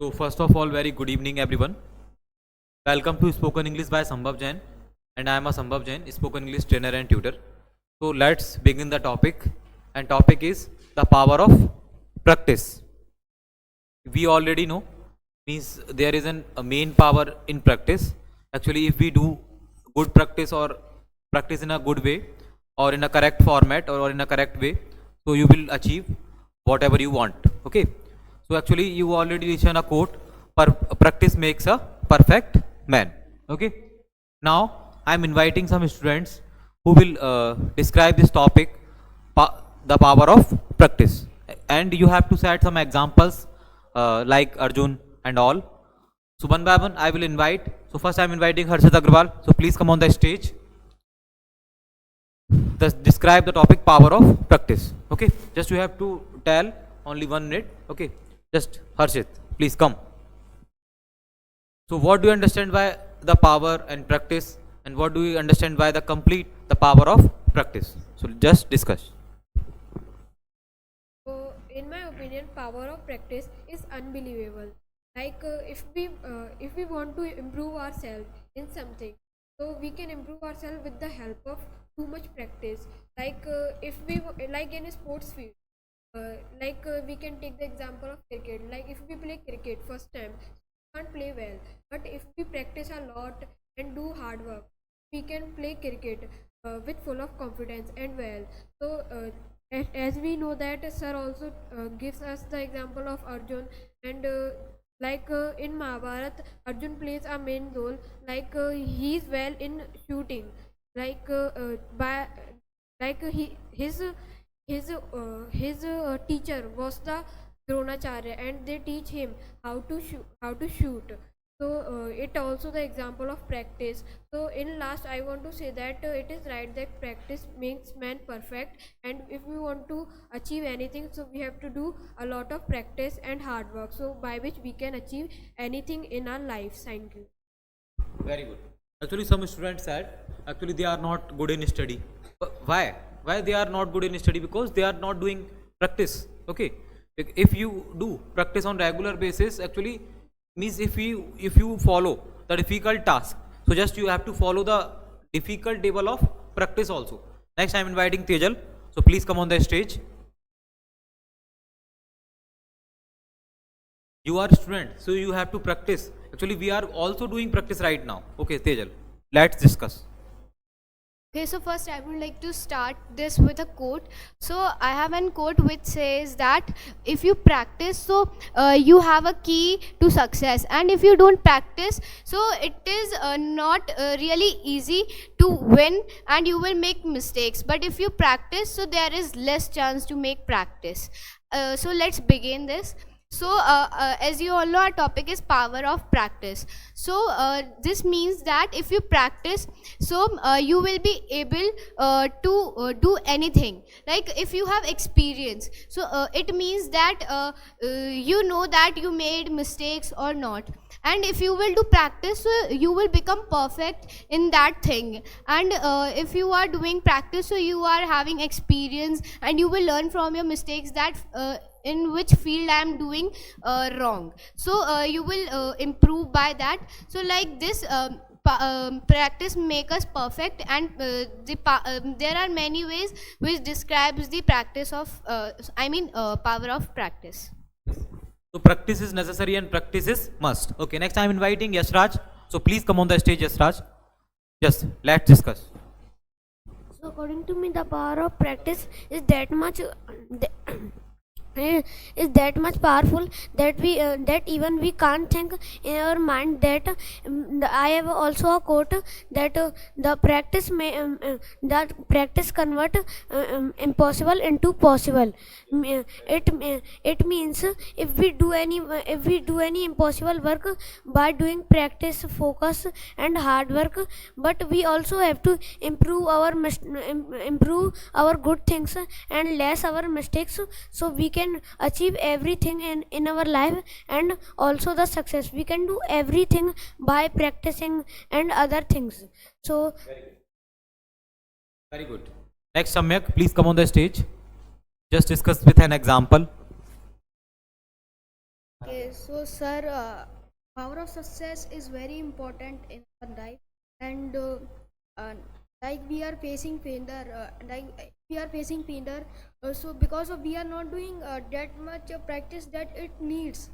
So first of all, very good evening everyone. Welcome to Spoken English by Sambhav Jain, and I am a Sambhav Jain, Spoken English trainer and tutor. So let's begin the topic, and topic is the power of practice. We already know, means there is a main power in practice. Actually, if we do good practice or practice in a good way or in a correct format or in a correct way, so you will achieve whatever you want. Okay. So actually you already mentioned a quote, practice makes a perfect man. Okay. Now I am inviting some students who will describe this topic, the power of practice, and you have to set some examples like Arjun and all. So one by one I will invite. So first I am inviting Harshit Agrawal. So please come on the stage. Describe the topic power of practice. Okay. Just you have to tell only 1 minute. Okay. Just Harshit, please come. So what do you understand by the power and practice, and what do you understand by the power of practice? So just discuss. So, in my opinion, power of practice is unbelievable. Like if we want to improve ourselves in something, so we can improve ourselves with the help of too much practice. Like if we like in a sports field, we can take the example of cricket. Like if we play cricket first time, we can't play well, but if we practice a lot and do hard work, we can play cricket with full of confidence and well. So as we know that sir also gives us the example of Arjun, and in Mahabharat, Arjun plays a main role. He is well in shooting, by like he his teacher was the Dronacharya, and they teach him how to shoot. So it also the example of practice. So in last I want to say that it is right that practice makes man perfect, and if we want to achieve anything, so we have to do a lot of practice and hard work, so by which we can achieve anything in our lives. Thank you. Very good. Actually, some students said actually they are not good in study. Why? Why they are not good in study? Because they are not doing practice. Okay. If you do practice on regular basis, actually means if you follow the difficult task, so just you have to follow the difficult table of practice also. Next, I am inviting Tejal. So please come on the stage. You are a student, so you have to practice. Actually, we are also doing practice right now. Okay, Tejal, let's discuss. Okay, so first I would like to start this with a quote. So I have an quote which says that if you practice, so you have a key to success, and if you don't practice, so it is not really easy to win, and you will make mistakes. But if you practice, so there is less chance to make practice. So let's begin this. So as you all know, our topic is power of practice. So this means that if you practice, so you will be able to do anything. Like if you have experience, so it means that you know that you made mistakes or not. And if you will do practice, so you will become perfect in that thing. And if you are doing practice, so you are having experience, and you will learn from your mistakes that in which field I am doing wrong. So you will improve by that. So like this practice make us perfect, and there are many ways which describes the practice of power of practice. So practice is necessary and practice is must. Okay, next I am inviting Yashraj. So please come on the stage, Yashraj. Yes, let's discuss. So according to me, the power of practice is that much powerful that we that even we can't think in our mind that I have also a quote that the practice convert impossible into possible. It means if we do any impossible work by doing practice, focus and hard work, but we also have to improve our good things and less our mistakes, so we can achieve everything in our life, and also the success. We can do everything by practicing and other things. So Very good. Next, Samyak, please come on the stage. Just discuss with an example. Okay, Okay, so sir, power of success is very important in our life, and uh, like we are facing failure, so because of we are not doing that much practice that it needs.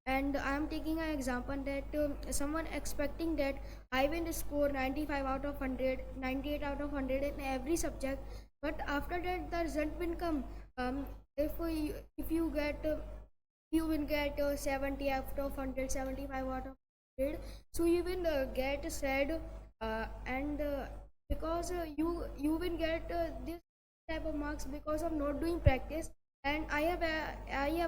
And I am taking an example that someone expecting that I will score 95 out of 100, 98 out of 100 in every subject, but after that the result will come. If you get you will get 70 out of 100, 75 out of 100, so you will get sad, and because you will get this type of marks because of not doing practice. And I have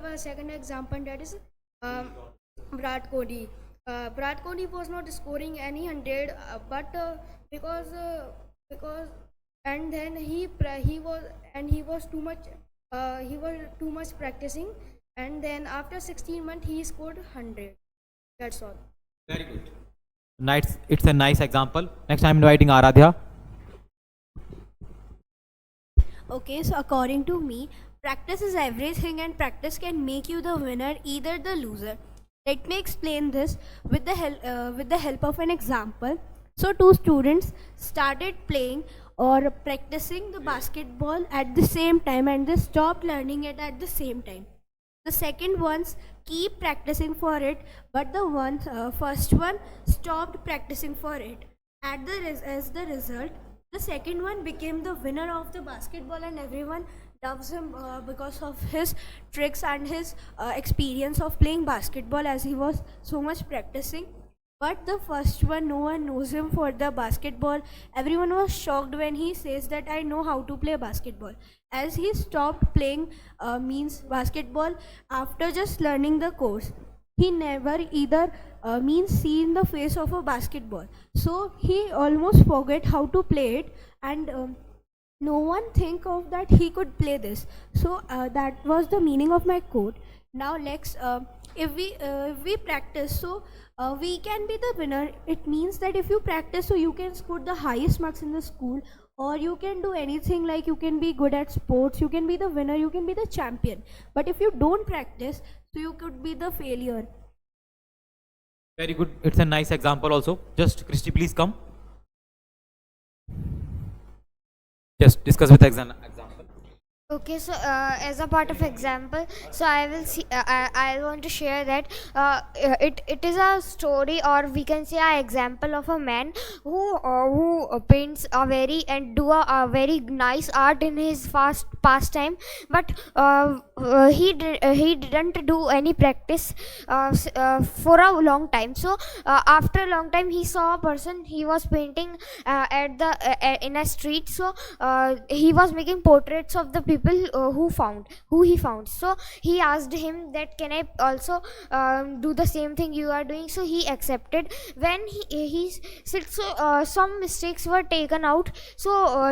a second example, that is Virat Kohli. Virat Kohli was not scoring any 100, but because and then he was too much practicing, and then after 16 months he scored 100. That's all. Very good. Nice. It's a nice example. Next, I'm inviting Aradhya. Okay, so according to me, practice is everything and practice can make you the winner, either the loser. Let me explain this with the help of an example. So two students started playing or practicing the basketball at the same time and they stopped learning it at the same time. The second ones keep practicing for it, but the first one stopped practicing for it. As the result, the second one became the winner of the basketball, and everyone loves him because of his tricks and his experience of playing basketball, as he was so much practicing. But the first one, no one knows him for the basketball. Everyone was shocked when he says that I know how to play basketball, as he stopped playing means basketball after just learning the course. He never either means seen the face of a basketball, so he almost forget how to play it, and no one think of that he could play this. So that was the meaning of my quote. Now let's if we practice, so we can be the winner. It means that if you practice, so you can score the highest marks in the school, or you can do anything, like you can be good at sports, you can be the winner, you can be the champion. But if you don't practice, so you could be the failure. Very good. It's a nice example also. Just Christy, please come. Just discuss with example. Okay, so as a part of example, so I will see. I want to share that it is a story, or we can say a example of a man who paints a very and do a very nice art in his pastime, but he didn't do any practice for a long time. So after a long time, he saw a person. He was painting at the in a street. So he was making portraits of the people who he found. So he asked him that, can I also do the same thing you are doing? So he accepted. When he said, so some mistakes were taken out. So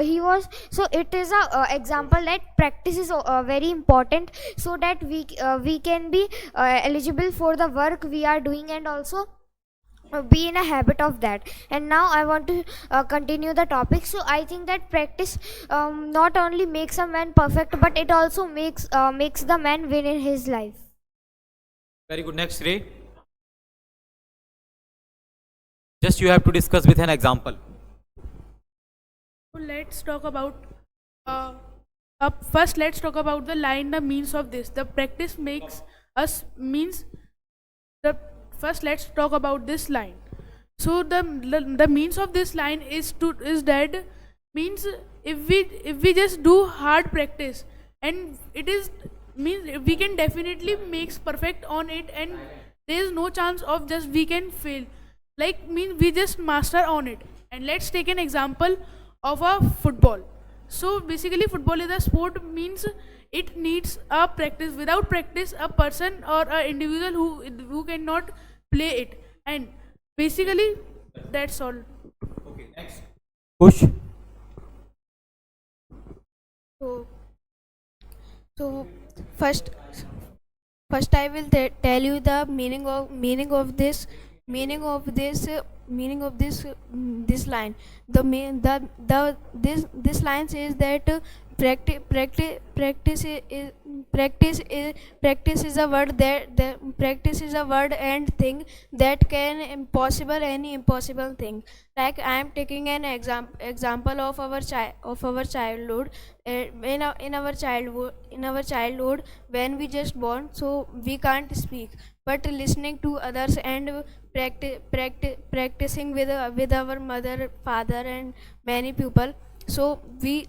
it is a example that practice is very important, so that we can be eligible for the work we are doing, and also be in a habit of that. And now I want to continue the topic. So I think that practice not only makes a man perfect, but it also makes the man win in his life. Very good. Next, Ray. Just you have to discuss with an example. So let's talk about first let's talk about the line, the means of this. The practice makes us means the first let's talk about this line. So the means of this line is that means if we just do hard practice, and it is means we can definitely makes perfect on it, and there is no chance of just we can fail, like means we just master on it. And let's take an example of a football. So basically football is a sport, means it needs a practice. Without practice, a person or an individual who cannot play it. And basically that's all. Okay, next. Push. So first I will tell you the meaning of this this line. This line says that practice is a word that practice is a word and thing that can impossible any impossible thing. Like I am taking an example of our childhood. In our childhood when we just born, so we can't speak, but listening to others and practicing with our mother, father, and many people, so we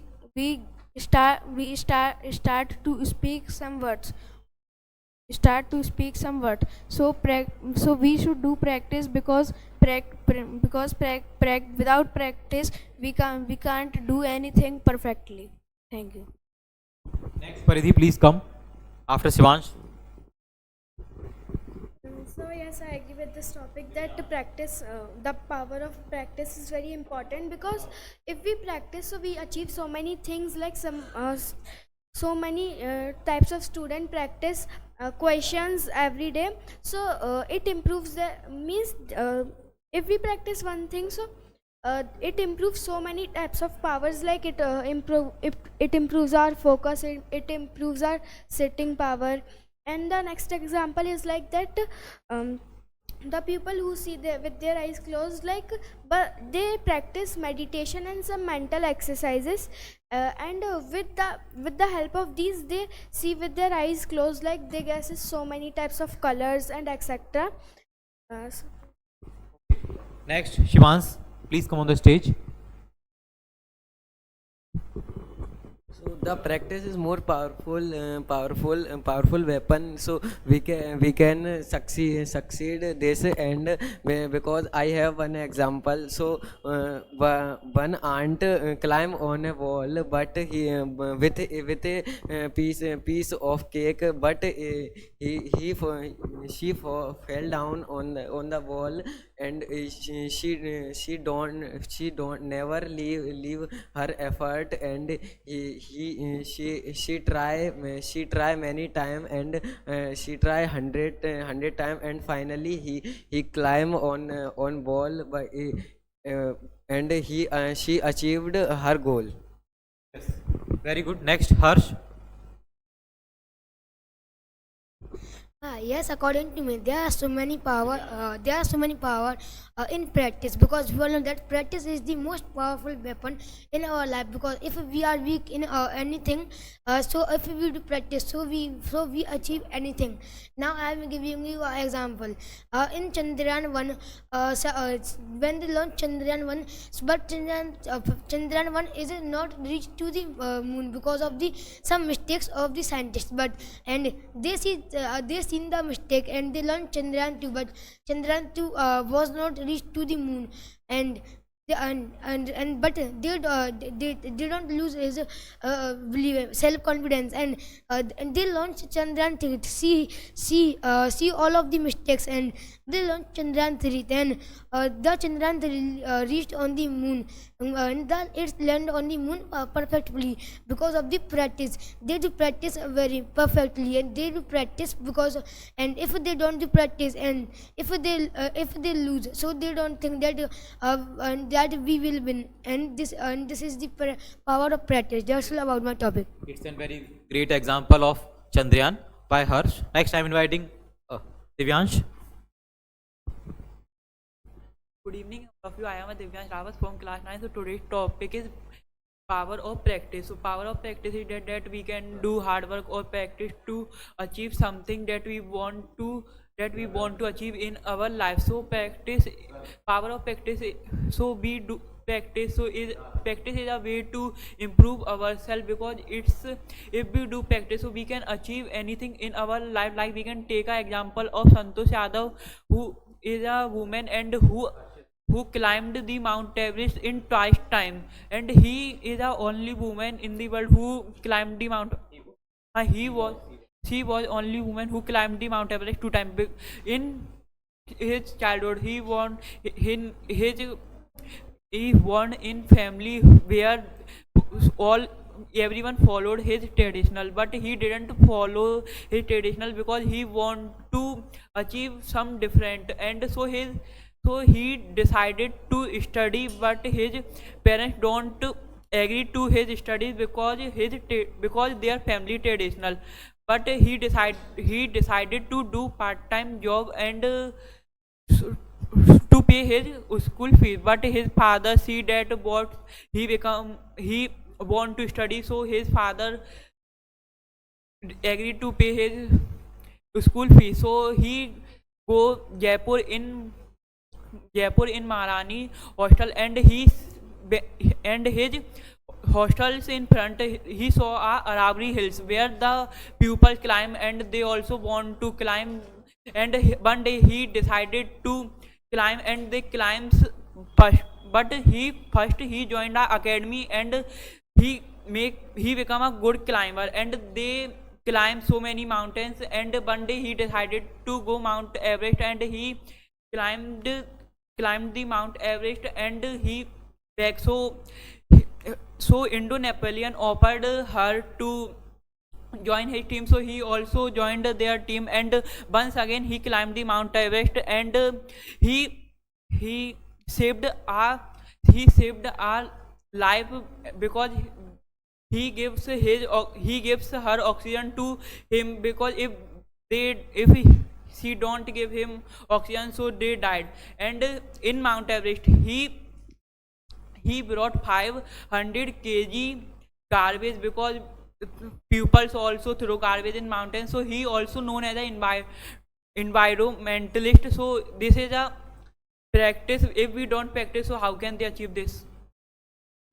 start to speak some words, so so we should do practice, because without practice we can't do anything perfectly. Thank you. Next, Paridhi, please come after Shivansh. So yes, I agree with this topic that the power of practice is very important, because if we practice, so we achieve so many things, like so many types of student practice questions every day. So it improves the means if we practice one thing, so it improves so many types of powers, like it improves our focus, it improves our sitting power. And the next example is like that the people who see with their eyes closed, like, but they practice meditation and some mental exercises, and with the help of these, they see with their eyes closed, like they guesses so many types of colors and etc. So Next, Shivansh, please come on the stage. So the practice is more powerful weapon. So we can succeed this, and because I have one example. So one aunt climb on a wall, but he with a piece of cake, but she fell down on the wall, and she don't never leave her effort, and she try many time, and she try 100 time, and finally he climb on wall, but and she achieved her goal. Very good. Next, Harsh. Yes, according to me, there are so many power. In practice, because we all know that practice is the most powerful weapon in our life. Because if we are weak in anything, so if we do practice, so we achieve anything. Now I am giving you an example. In Chandrayaan 1, when they launched Chandrayaan 1, but Chandrayaan 1 is not reached to the moon because of the some mistakes of the scientists. But and they seen the mistake, and they launched Chandrayaan 2, but Chandrayaan 2 was not reached to the moon, and but they don't lose his self confidence, and they launched Chandrayaan 3. See all of the mistakes, and they launched Chandrayaan 3. Then the Chandrayaan 3 reached on the moon, and then it landed on the moon perfectly because of the practice. They do practice very perfectly, and they do practice because and if they don't do practice, and if they lose, so they don't think that we will win. And this is the power of practice. That's all about my topic. It's a very great example of Chandrayaan by Harsh. Next, I'm inviting Divyansh. Good evening, all of you. I am Divyansh Rawat from class 9. So today's topic is power of practice. So power of practice is that we can do hard work or practice to achieve something that we want to achieve in our life. So power of practice. So we do practice. So practice is a way to improve ourselves, because if we do practice, so we can achieve anything in our life. Like we can take an example of Santosh Yadav, who is a woman and who climbed the Mount Everest in twice time, and he is the only woman in the world who climbed the Mount. She was only woman who climbed the Mount Everest 2 times. In his childhood, he won in family where everyone followed his traditional, but he didn't follow his traditional because he want to achieve some different, and so he decided to study, but his parents don't agreed to his studies because they are family traditional, but he decided to do part-time job and to pay his school fees. But his father see that what he want to study, so his father agreed to pay his school fees. So he go Jaipur in Maharani hostel, and his hostels in front he saw a Aravalli Hills where the pupils climb, and they also want to climb. And one day he decided to climb, and they climbs first. But he joined a academy, and he become a good climber, and they climb so many mountains. And one day he decided to go Mount Everest, and he climbed climbed the Mount Everest, and he back. So Indo-Napoleon offered her to join his team, so he also joined their team, and once again he climbed the Mount Everest, and he saved our life because he gives her oxygen to him, because if she don't give him oxygen, so they died. And in Mount Everest he brought 500 kg garbage, because pupils also throw garbage in mountains, so he also known as an environmentalist. So this is a practice. If we don't practice, so how can they achieve this?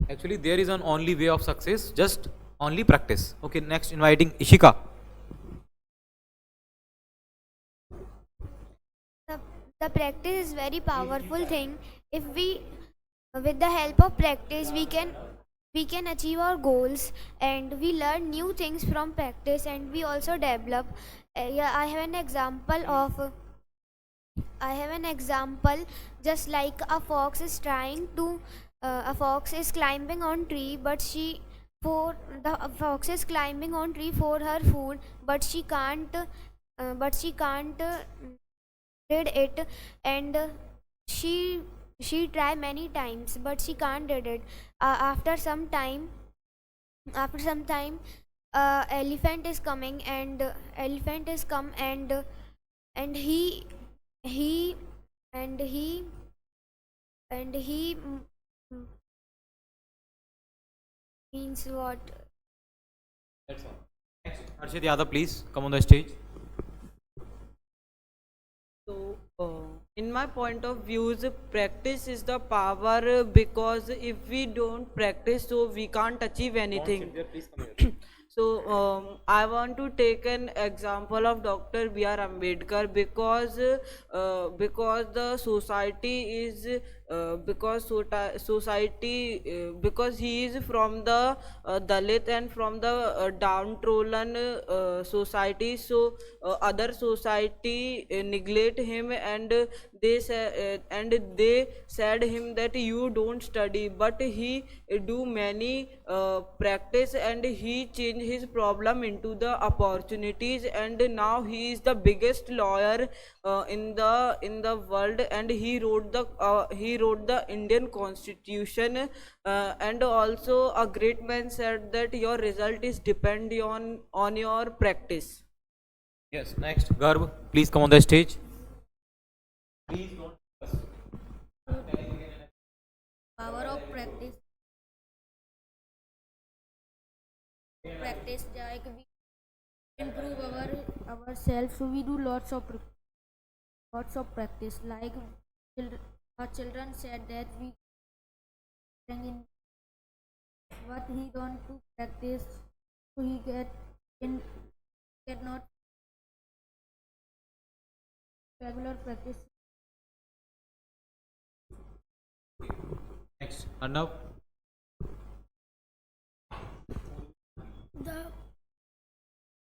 Actually, there is an only way of success, just only practice. Okay, next inviting Ishika. The practice is very powerful thing. If we, with the help of practice, we can achieve our goals, and we learn new things from practice, and we also develop. Yeah, I have an example, just like a fox is climbing on tree, but the fox is climbing on tree for her food, but she can't did it, and she tried many times, but she can't did it. After some time, elephant is coming, and elephant is come, and he and he and he means what? That's all. Next, Arshit Yadav, please come on the stage. So, in my point of views, practice is the power, because if we don't practice, so we can't achieve anything. So, I want to take an example of Dr. B.R. Ambedkar, because the society is because he is from the Dalit and from the downtrodden society. So other society neglect him, and they said him that you don't study, but he do many practice, and he changed his problem into the opportunities, and now he is the biggest lawyer in the world, and he wrote the Indian Constitution, and also a great man said that your result is depend on your practice. Yes, next Garb, please come on the stage. Please don't. Power of practice. Practice like we improve ourselves, so we do lots of practice. Like our children said that we in what he don't to practice, so he get not regular practice. Next, Arnav. The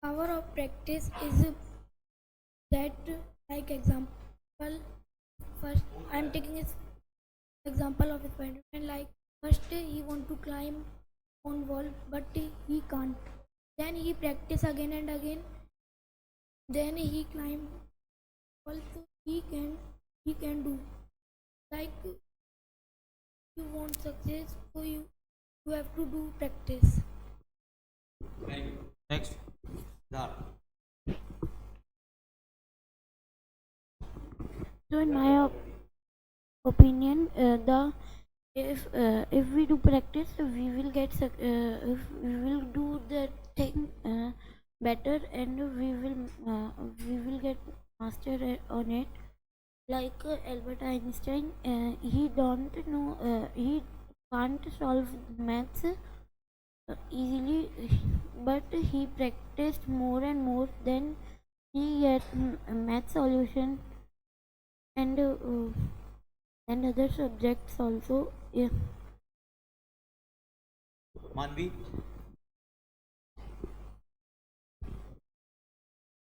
power of practice is that, like example, first I'm taking this example of Spider-Man. Like first he want to climb on wall, but he can't. Then he practice again and again. Then he climb. Also he can do. Like you want success, so you You have to do practice. Very good. Next. Dhar. So in my opinion, if we do practice, we will if we will do the thing better, and we will get master on it. Like Albert Einstein, he don't know, he can't solve maths easily, but he practiced more and more. Then he get math solution, and other subjects also. Yeah. Manvi.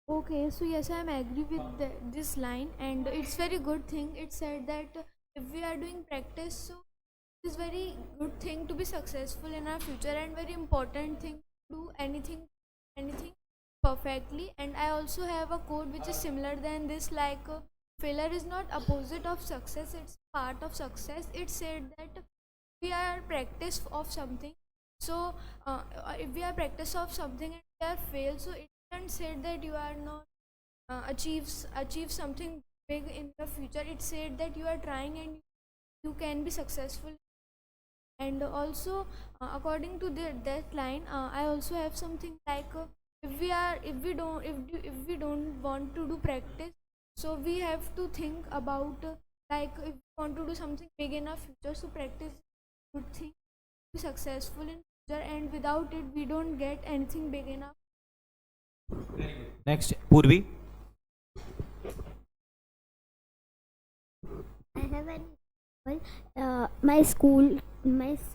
Okay, so yes, I am agree with this line, and it's very good thing. It said that if we are doing practice, so it's very good thing to be successful in our future, and very important thing to do anything perfectly. And I also have a quote which is similar than this, like failure is not opposite of success; it's part of success. It said that we are practice of something. So if we are practice of something and we are failed, so it and said that you are not achieve something big in the future. It said that you are trying and you can be successful. And also according to that line, I also have something like if we don't want to do practice, so we have to think about like if we want to do something big in our future, so practice is a good thing to be successful in future, and without it we don't get anything big enough. Next, Purvi. I have an example.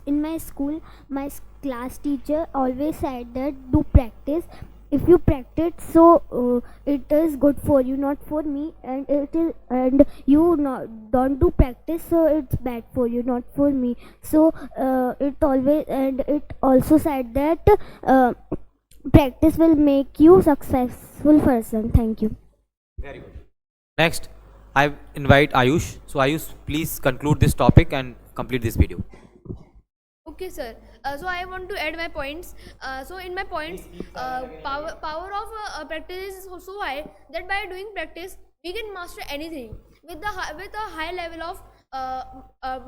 In my school, my class teacher always said that do practice. If you practice, so it is good for you, not for me. And you don't do practice, so it's bad for you, not for me. So it also said that practice will make you successful person. Thank you. Very good. Next, I invite Ayush. So Ayush, please conclude this topic and complete this video. Okay, sir. So I want to add my points. So in my points, power of practice is so high that by doing practice, we can master anything with a high level of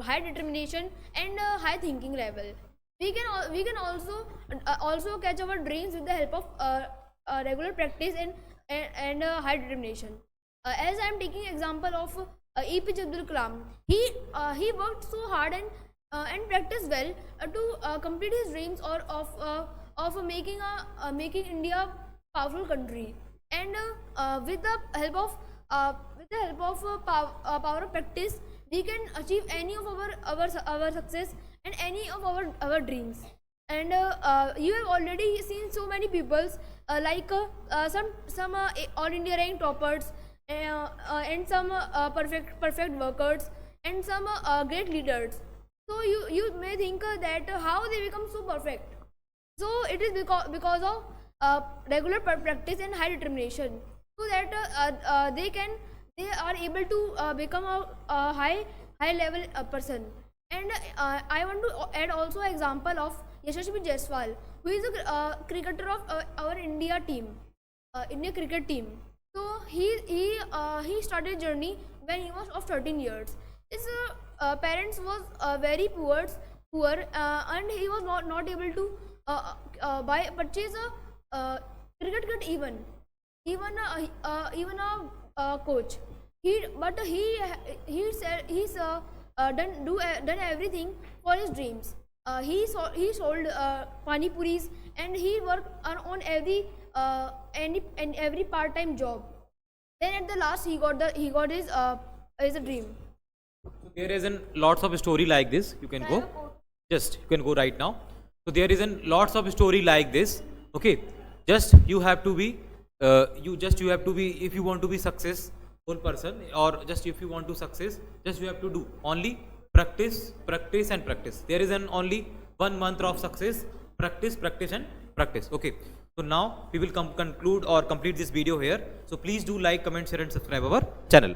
high determination and high thinking level. We can also catch our dreams with the help of regular practice and high determination. As I am taking example of APJ Abdul Kalam, he worked so hard and practiced well to complete his dreams of making India a powerful country. And with the help of power of practice, we can achieve any of our success and any of our dreams. And you have already seen so many people like some all India rank toppers and some perfect workers and some great leaders. So you may think that how they become so perfect. So it is because of regular practice and high determination, so that they are able to become a high level person. And I want to add also an example of Yashasvi Jaiswal, who is a cricketer of our India cricket team. So he started journey when he was of 13 years. His parents was very poor, and he was not able to purchase a cricket kit even a coach. He said he's done everything for his dreams. He sold pani puris, and he worked on every part-time job. Then at the last he got his dream. So there is lots of story like this. You can go. Just you can go right now. So there is lots of story like this. Okay. Just you have to be if you want to be successful person, or just if you want to success, just you have to do only practice and practice. There is only one mantra of success: practice and practice. Okay. So now we will conclude or complete this video here. So please do like, comment, share and subscribe our channel.